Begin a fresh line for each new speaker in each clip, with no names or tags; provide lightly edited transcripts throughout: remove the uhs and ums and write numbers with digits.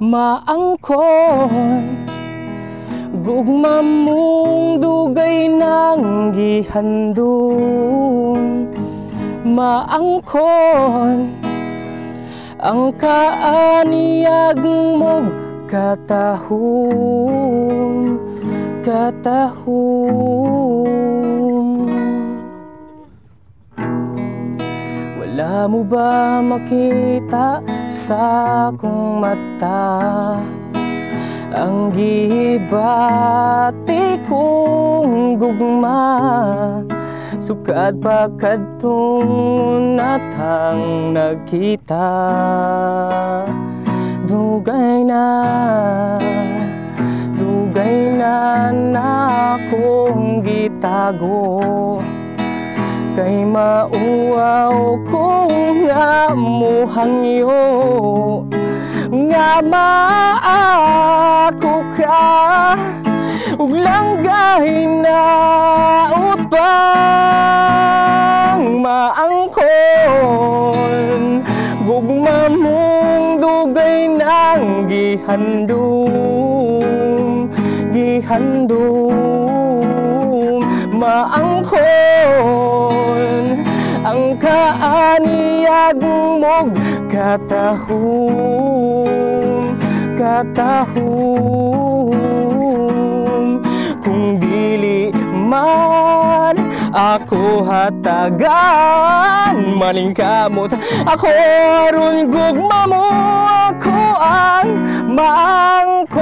maangkon gugma mong dugay nang gihandom. Maangkon ang kaaniyag mong katahom, katahom. Wala mo ba makita sa akong mata ang gibati kong gugma? Sukad pa kadtong natang nagkita, dugay na akong gitago. Kay mauwaw kung nga muhangyo nga maako ka, ug langgay na utang. Maangkon gugma mong dugay nang gihandom, gihandom. Maangkon ang kaaniyag mong katahom, katahom. Kung dili man ako hatagan, maningkamot ako aron gugma mo, ako ang maangkon.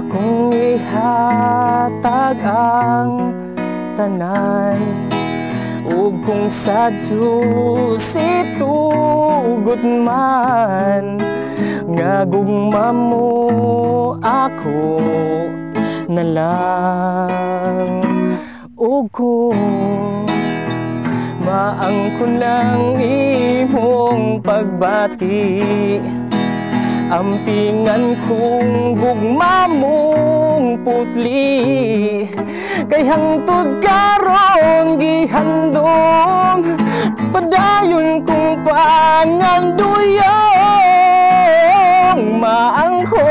Akong ihatag ang tanan, ug kung sadyo situgot man nga gugma mo, ako na lang. Ug kung maangkon lang imong pagbati, ampingan kong gugma mong putli. Kay hangtod karon gihandom, padayon kong panganduyong. Maangkon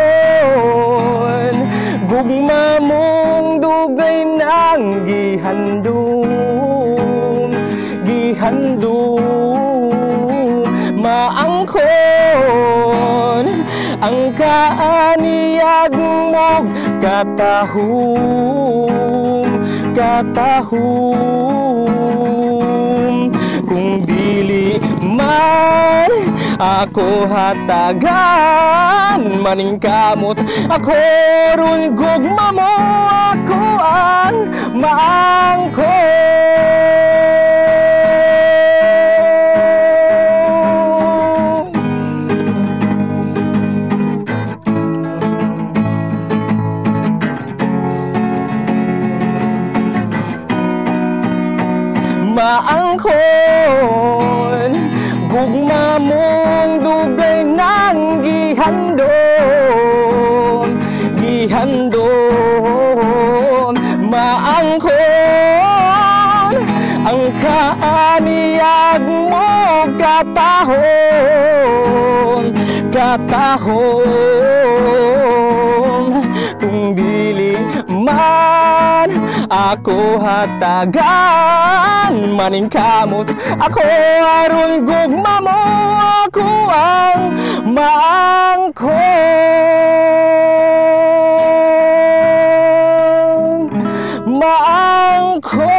gugma mong dugay nang gihandom, gihandom. Maangkon ang kaaniyag mo katahom, katahom. Kung dili man ako hatagan, maningkamot ako ron gugma mo, ako ang maangkon. Maangkon gugma mong dugay nang gihandom, gihandom. Maangkon ang kaaniyag mo katahom, katahom. Kung dili man ako hatagan, maningkamot ako aron gugma mo, ako ang maangkon, maangkon.